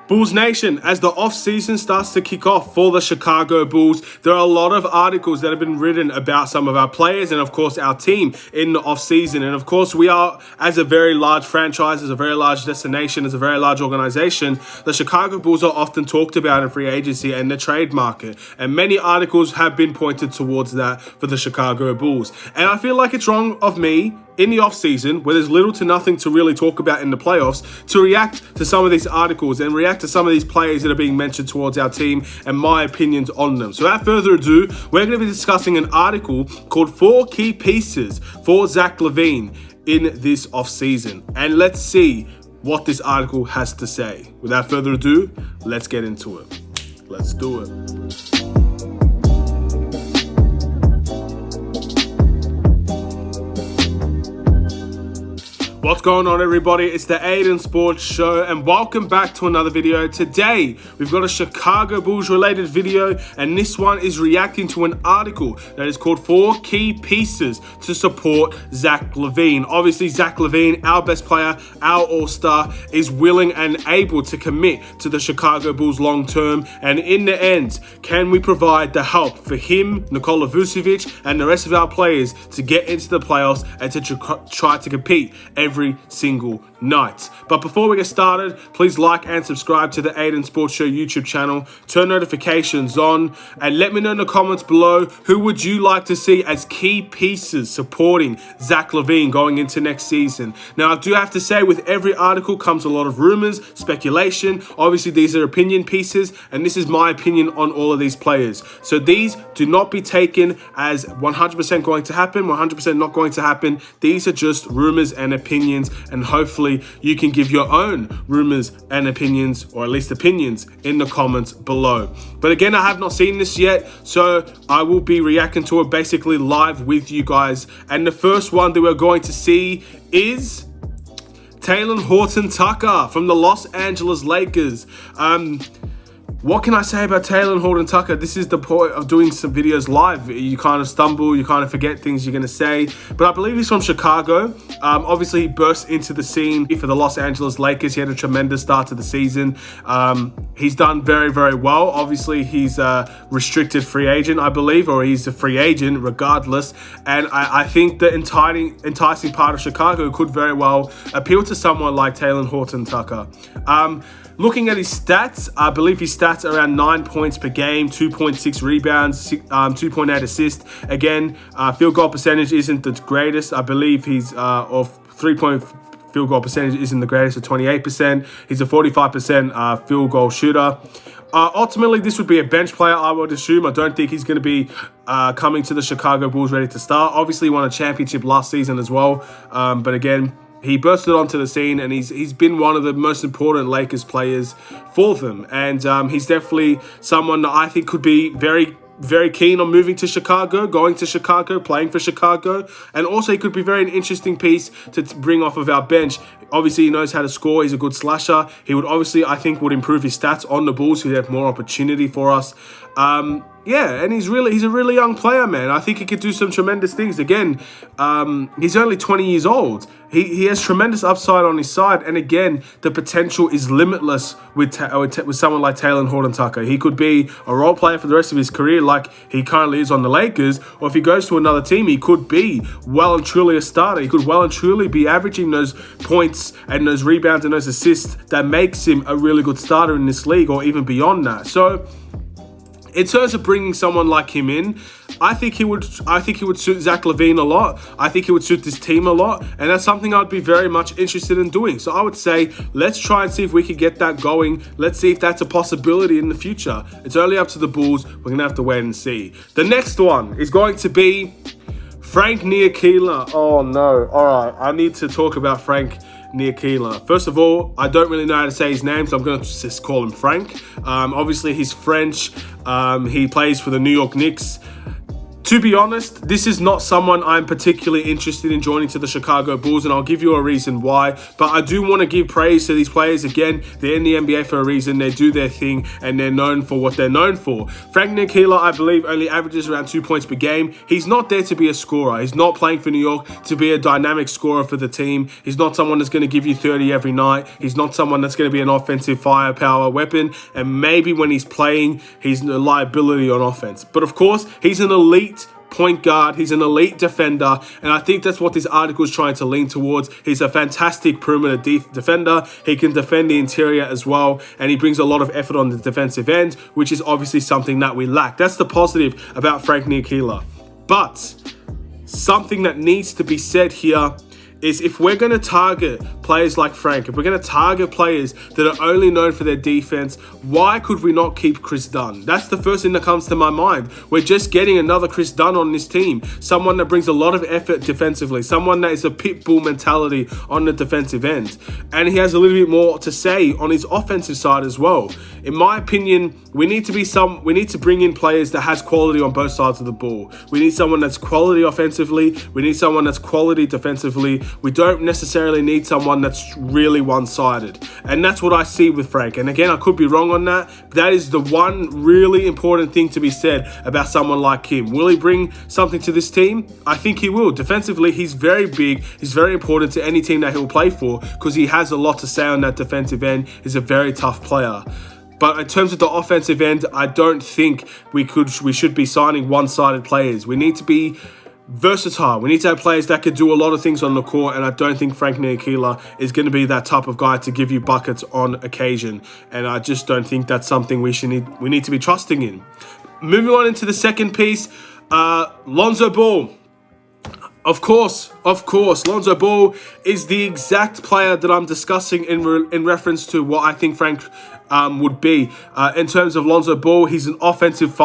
Bulls Nation, as the off-season starts to kick off for the Chicago Bulls, there are a lot of articles that have been written about some of our players and, of course, our team in the off-season. And, of course, we are, as a very large franchise, as a very large destination, as a very large organization, the Chicago Bulls are often talked about in free agency and the trade market. And many articles have been pointed towards that for the Chicago Bulls. And I feel like it's wrong of me in the off-season, where there's little to nothing to really talk about in the playoffs, to react to some of these articles and react to some of these players that are being mentioned towards our team and my opinions on them. So without further ado, we're going to be discussing an article called 4 Key Pieces for Zach Lavine in this off-season. And let's see what this article has to say. Without further ado, let's get into it. Let's do it. What's going on, everybody? It's the Aidan Sports Show, and welcome back to another video. Today, we've got a Chicago Bulls related video, and this one is reacting to an article that is called 4 Key Pieces to Support Zach Lavine. Obviously, Zach Lavine, our best player, our all-star, is willing and able to commit to the Chicago Bulls long-term, and in the end, can we provide the help for him, Nikola Vucevic, and the rest of our players to get into the playoffs and to try to compete every single night. But before we get started, please like and subscribe to the Aidan Sports Show YouTube channel, turn notifications on, and let me know in the comments below who would you like to see as key pieces supporting Zach Lavine going into next season. Now, I do have to say, with every article comes a lot of rumors, speculation. Obviously, these are opinion pieces, and this is my opinion on all of these players. So these do not be taken as 100% going to happen, 100% not going to happen. These are just rumors and opinions, and hopefully you can give your own rumors and opinions, or at least opinions, in the comments below. But again, I have not seen this yet, so I will be reacting to it basically live with you guys. And the first one that we're going to see is Talen Horton-Tucker from the Los Angeles Lakers. What can I say about Talen Horton-Tucker? This is the point of doing some videos live. You kind of stumble, you kind of forget things you're going to say. But I believe he's from Chicago. Obviously, he burst into the scene for the Los Angeles Lakers. He had a tremendous start to the season. He's done very, very well. Obviously, he's a restricted free agent, I believe, or he's a free agent regardless. And I think the enticing part of Chicago could very well appeal to someone like Talen Horton-Tucker. Looking at his stats, I believe his stats are around 9 points per game, 2.6 rebounds, 2.8 assists. Again, field goal percentage isn't the greatest. I believe he's off 3-point field goal percentage isn't the greatest at 28%. He's a 45% field goal shooter. Ultimately, this would be a bench player, I would assume. I don't think he's going to be coming to the Chicago Bulls ready to start. Obviously, he won a championship last season as well. But again, he bursted onto the scene, and he's been one of the most important Lakers players for them. And he's definitely someone that I think could be very, very keen on moving to Chicago, going to Chicago, playing for Chicago. And also, he could be very an interesting piece to bring off of our bench. Obviously, he knows how to score. He's a good slasher. He would obviously, I think, would improve his stats on the Bulls. He'd have more opportunity for us. Yeah, and he's a really young player, man. I think he could do some tremendous things. Again, he's only 20 years old. He has tremendous upside on his side, and again, the potential is limitless with someone like Talen Horton-Tucker. He could be a role player for the rest of his career, like he currently is on the Lakers, or if he goes to another team, he could be well and truly a starter. He could well and truly be averaging those points and those rebounds and those assists that makes him a really good starter in this league, or even beyond that. So, in terms of bringing someone like him in, I think he would suit Zach Lavine a lot. I think he would suit this team a lot, and that's something I'd be very much interested in doing. So I would say, let's try and see if we can get that going. Let's see if that's a possibility in the future. It's only up to the Bulls. We're gonna have to wait and see. The next one is going to be Frank Ntilikina. Oh no! All right, I need to talk about Frank Ntilikina. First of all, I don't really know how to say his name, so I'm going to just call him Frank. Obviously, he's French. He plays for the New York Knicks. To be honest, this is not someone I'm particularly interested in joining to the Chicago Bulls, and I'll give you a reason why. But I do want to give praise to these players. Again, they're in the NBA for a reason. They do their thing, and they're known for what they're known for. Frank Ntilikina, I believe, only averages around 2 points per game. He's not there to be a scorer. He's not playing for New York to be a dynamic scorer for the team. He's not someone that's going to give you 30 every night. He's not someone that's going to be an offensive firepower weapon. And maybe when he's playing, he's a liability on offense. But of course, he's an elite point guard. He's an elite defender, and I think that's what this article is trying to lean towards. He's a fantastic perimeter defender. He can defend the interior as well, and he brings a lot of effort on the defensive end, which is obviously something that we lack. That's the positive about Frank Ntilikina. But something that needs to be said here is if we're going to target players like Frank, if we're going to target players that are only known for their defense, why could we not keep Chris Dunn? That's the first thing that comes to my mind. We're just getting another Chris Dunn on this team, someone that brings a lot of effort defensively, someone that is a pit bull mentality on the defensive end, and he has a little bit more to say on his offensive side as well. In my opinion, we need to bring in players that has quality on both sides of the ball. We need someone that's quality offensively. We need someone that's quality defensively. We don't necessarily need someone that's really one-sided. And that's what I see with Frank. And again, I could be wrong on that. But that is the one really important thing to be said about someone like him. Will he bring something to this team? I think he will. Defensively, he's very big. He's very important to any team that he'll play for because he has a lot to say on that defensive end. He's a very tough player. But in terms of the offensive end, I don't think we should be signing one-sided players. We need to be versatile. We need to have players that could do a lot of things on the court, and I don't think Frank Ntilikina is going to be that type of guy to give you buckets on occasion. And I just don't think that's something we need to be trusting in. Moving on into the second piece, Lonzo Ball. Of course, Lonzo Ball is the exact player that I'm discussing in reference to what I think Frank would be. In terms of Lonzo Ball, he's an offensive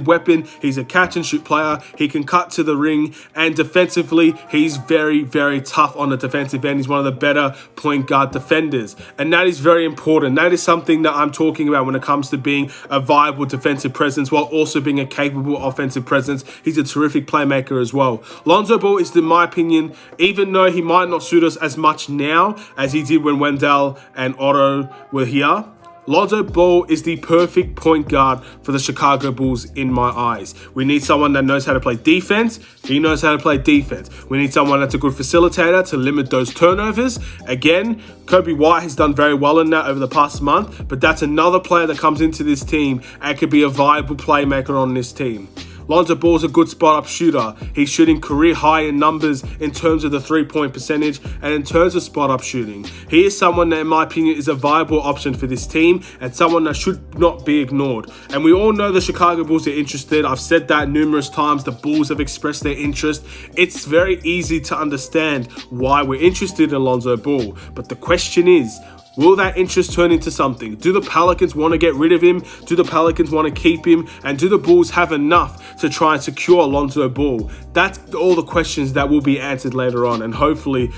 weapon. He's a catch and shoot player. He can cut to the ring, and defensively, he's very, very tough on the defensive end. He's one of the better point guard defenders, and that is very important. That is something that I'm talking about when it comes to being a viable defensive presence while also being a capable offensive presence. He's a terrific playmaker as well. Lonzo Ball is, in my opinion, even though he might not suit us as much now as he did when Wendell and Otto were here, Lonzo Ball is the perfect point guard for the Chicago Bulls in my eyes. We need someone that knows how to play defense. He knows how to play defense. We need someone that's a good facilitator to limit those turnovers. Again, Kobe White has done very well in that over the past month, but that's another player that comes into this team and could be a viable playmaker on this team. Lonzo Ball's a good spot-up shooter. He's shooting career high in numbers in terms of the three-point percentage and in terms of spot-up shooting. He is someone that, in my opinion, is a viable option for this team and someone that should not be ignored. And we all know the Chicago Bulls are interested. I've said that numerous times. The Bulls have expressed their interest. It's very easy to understand why we're interested in Lonzo Ball. But the question is, will that interest turn into something? Do the Pelicans want to get rid of him? Do the Pelicans want to keep him? And do the Bulls have enough to try and secure Lonzo Ball? That's all the questions that will be answered later on. And hopefully,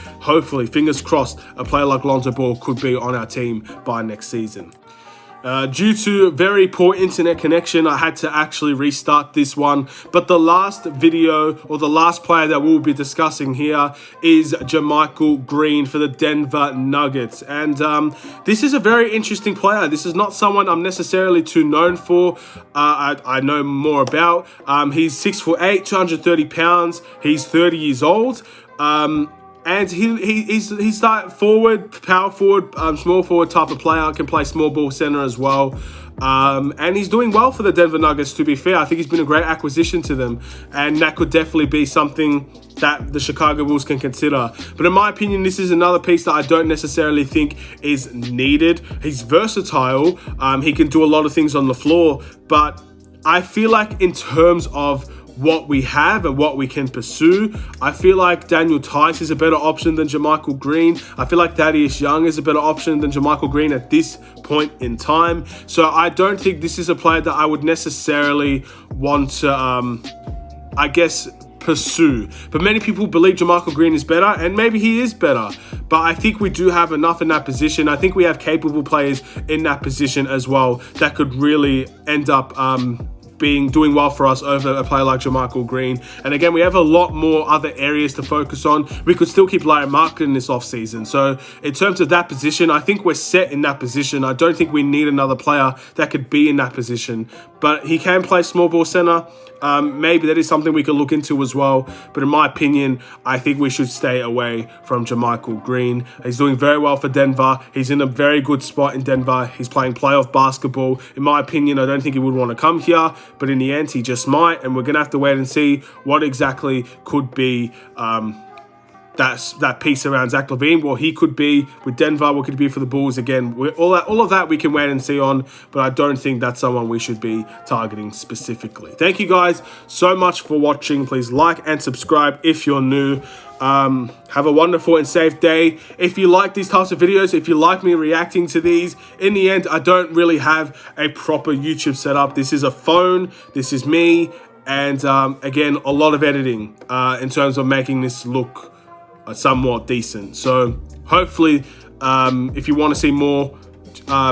fingers crossed, a player like Lonzo Ball could be on our team by next season. Due to very poor internet connection, I had to actually restart this one. But the last video, or the last player that we'll be discussing here, is Jermichael Green for the Denver Nuggets. And this is a very interesting player. This is not someone I'm necessarily too known for. I know more about. He's 6'8", 230 pounds. He's 30 years old. And he's that forward, power forward, small forward type of player. Can play small ball center as well. And he's doing well for the Denver Nuggets, to be fair. I think he's been a great acquisition to them. And that could definitely be something that the Chicago Bulls can consider. But in my opinion, this is another piece that I don't necessarily think is needed. He's versatile. He can do a lot of things on the floor. But I feel like in terms of what we have and what we can pursue, I feel like Daniel Tice is a better option than Jermichael Green. I feel like Thaddeus Young is a better option than Jermichael Green at this point in time. So I don't think this is a player that I would necessarily want to, pursue. But many people believe Jermichael Green is better, and maybe he is better. But I think we do have enough in that position. I think we have capable players in that position as well that could really end up doing well for us over a player like Jermichael Green. And again, we have a lot more other areas to focus on. We could still keep Larry Market in this offseason. So in terms of that position, I think we're set in that position. I don't think we need another player that could be in that position. But he can play small ball center. Maybe that is something we could look into as well. But in my opinion, I think we should stay away from Jermichael Green. He's doing very well for Denver. He's in a very good spot in Denver. He's playing playoff basketball. In my opinion, I don't think he would want to come here. But in the end, he just might. And we're going to have to wait and see what exactly could be that piece around Zach Lavine, what he could be with Denver, what could he be for the Bulls. Again, all of that we can wait and see on, but I don't think that's someone we should be targeting specifically. Thank you guys so much for watching. Please like and subscribe if you're new. Have a wonderful and safe day. If you like these types of videos, if you like me reacting to these, in the end, I don't really have a proper YouTube setup. This is a phone, this is me, and again, a lot of editing in terms of making this look somewhat decent. So hopefully, if you want to see more,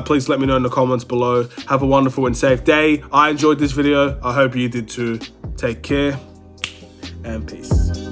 please let me know in the comments below. Have a wonderful and safe day. I enjoyed this video. I hope you did too. Take care and peace.